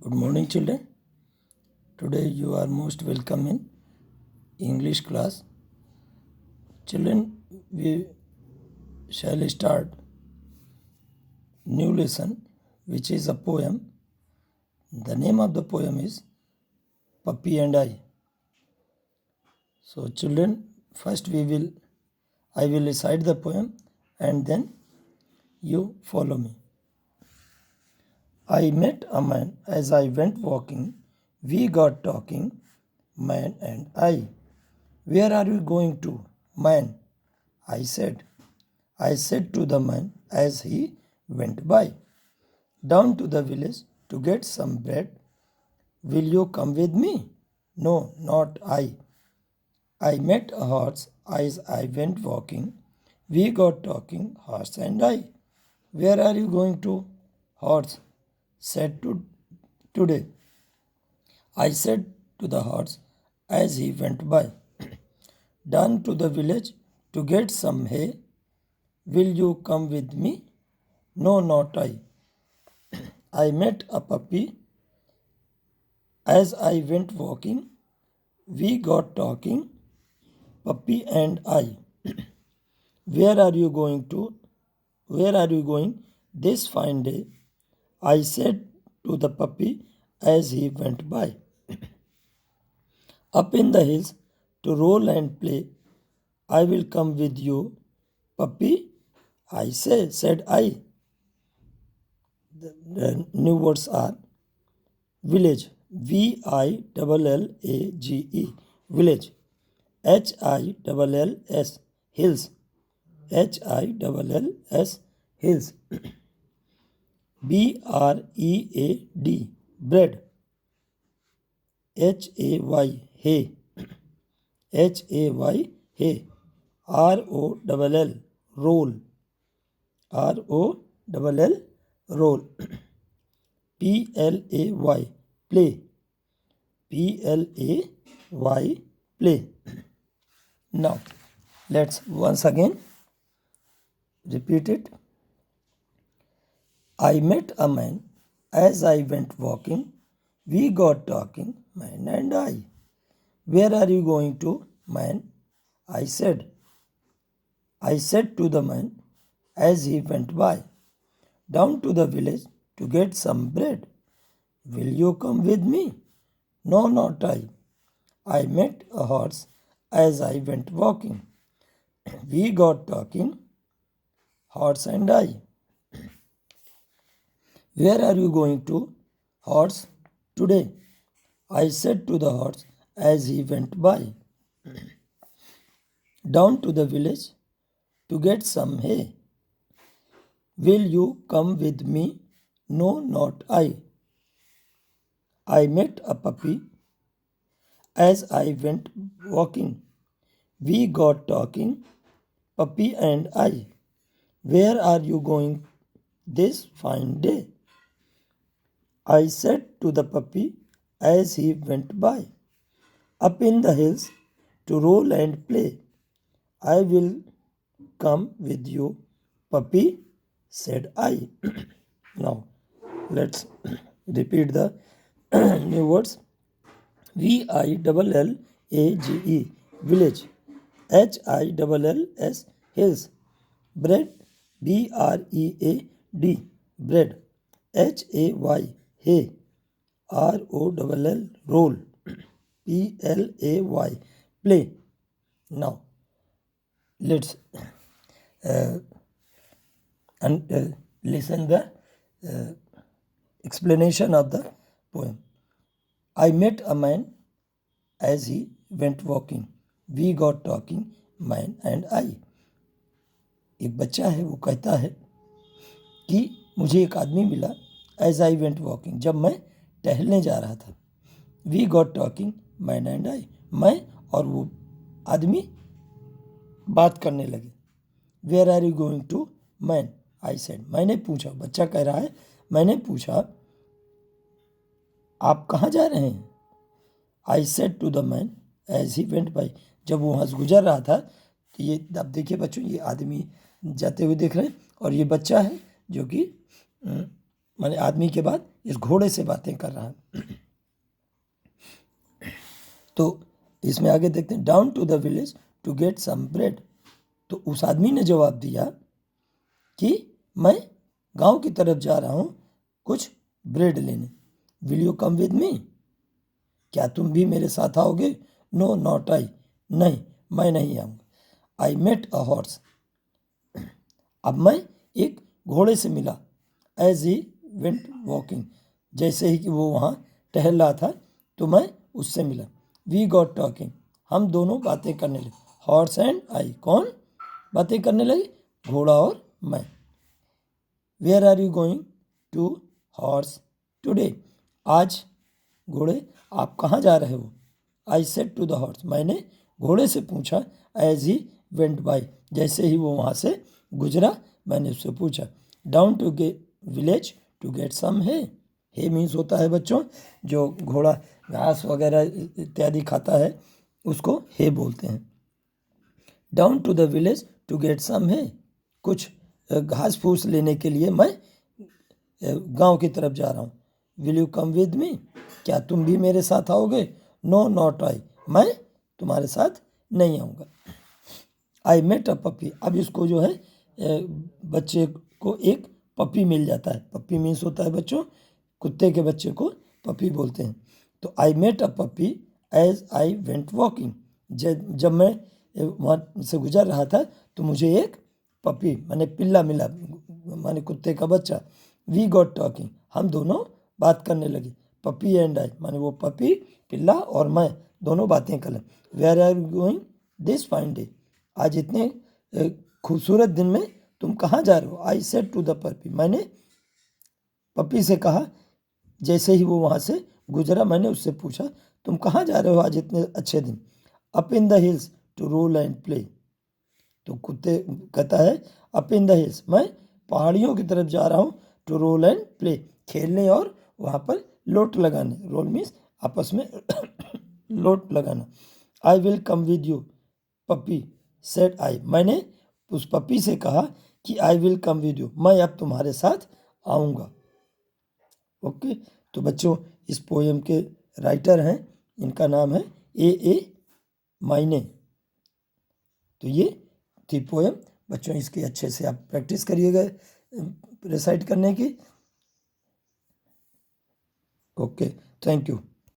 Good morning, children. Today you are most welcome in English class. Children, we shall start new lesson, which is a poem. The name of the poem is Puppy and I. So, children, first I will recite the poem and then you follow me. I met a man as I went walking. We got talking, man and I. Where are you going to, man? I said. I said to the man as he went by. Down to the village to get some bread. Will you come with me? No, not I. I met a horse as I went walking. We got talking, horse and I. Where are you going to? Horse said today. I said to the horse as he went by. Down to the village to get some hay. Will you come with me? No, not I. I met a puppy as I went walking. We got talking, puppy and I. Where are you going to? Where are you going this fine day? I said to the puppy as he went by. Up in the hills to roll and play. I will come with you, puppy. Said I. The new words are village, VILLAGE, village, HILLS, hills, HILLS, hills, BREAD, bread, HAY, hay, HAY, hay, ROLL, roll, ROLL, roll, PLAY, play, PLAY, play. Now, let's once again repeat it. I met a man as I went walking. We got talking, man and I. Where are you going to, man? I said. I said to the man as he went by. Down to the village to get some bread. Will you come with me? No, not I. I met a horse as I went walking. We got talking, horse and I. Where are you going to, horse, today? I said to the horse as he went by. Down to the village to get some hay. Will you come with me? No, not I. I met a puppy as I went walking. We got talking, puppy and I. Where are you going this fine day? I said to the puppy as he went by. Up in the hills to roll and play. I will come with you, puppy, said I. Now, let's repeat the new words. VILLAGE, village, HILLS, hills, bread, BREAD, bread, HAY, hay, ROLL, roll, PLAY, play. Now, let's listen the explanation of the poem. I met a man as he went walking. We got talking, man and I. एक बच्चा है, वो कहता है कि मुझे एक आदमी मिला एज आई वेंट वॉकिंग, जब मैं टहलने जा रहा था. We got talking, man and I, मैं और वो आदमी बात करने लगे. Where are you going to, man, I said, मैंने पूछा, बच्चा कह रहा है, मैंने पूछा आप कहाँ जा रहे हैं? I said to the man as he went by, जब वो वहाँ से गुजर रहा था. तो ये अब देखिए बच्चों, ये आदमी जाते हुए देख रहे हैं और ये बच्चा है जो कि माने आदमी के बाद इस घोड़े से बातें कर रहा है। तो इसमें आगे देखते हैं, down to the village to get some bread. तो उस आदमी ने जवाब दिया कि मैं गांव की तरफ जा रहा हूं कुछ ब्रेड लेने। Will you come with me? क्या तुम भी मेरे साथ आओगे? No not I. नहीं, मैं नहीं आऊँगा। I met a horse. अब मैं एक घोड़े से मिला। As he went walking. जैसे ही कि वो वहाँ टहल रहा था तो मैं उससे मिला। We got talking. हम दोनों बातें करने लगे। Horse and I. कौन बातें करने लगे? घोड़ा और मैं। Where are you going to horse today? आज घोड़े आप कहाँ जा रहे हो? I said to the horse. मैंने घोड़े से पूछा। As he went by. जैसे ही वो वहाँ से गुजरा मैंने उससे पूछा। Down to village to get some hay. Hay means होता है बच्चों, जो घोड़ा घास वगैरह इत्यादि खाता है उसको हे बोलते हैं। Down to the village to get some hay. कुछ घास फूस लेने के लिए मैं गांव की तरफ जा रहा हूँ। Will you come with me? क्या तुम भी मेरे साथ आओगे? No not I. मैं तुम्हारे साथ नहीं आऊँगा। I met a puppy. अब इसको जो है बच्चे को एक पपी मिल जाता है। पपी मीन्स होता है बच्चों, कुत्ते के बच्चे को पपी बोलते हैं। तो I met a puppy as I went walking. जब मैं वहाँ से गुजर रहा था तो मुझे एक पपी माने पिल्ला मिला, माने कुत्ते का बच्चा। We got talking. हम दोनों बात करने लगे। पपी एंड आई माने वो पपी पिल्ला और मैं दोनों बातें कर ले। Where are you going this fine day? आज इतने खूबसूरत दिन में तुम कहाँ जा रहे हो? I said to the puppy. मैंने पपी से कहा। जैसे ही वो वहाँ से गुजरा मैंने उससे पूछा, तुम कहाँ जा रहे हो आज इतने अच्छे दिन? Up in the hills to roll and play. तो कुत्ते कहता है अप इन द हिल्स, मैं पहाड़ियों की तरफ जा रहा हूँ। टू रोल एंड प्ले, खेलने और वहाँ पर लोट लगाने। रोल मीन्स आपस में लोट लगाना। I will come with you puppy said I. मैंने उस पपी से कहा कि I will come with you, मैं अब तुम्हारे साथ आऊँगा। ओके, तो बच्चों इस पोएम के राइटर हैं, इनका नाम है ए मायने। तो ये थी पोएम बच्चों, इसकी अच्छे से आप प्रैक्टिस करिएगा रिसाइट करने की। Okay, thank you.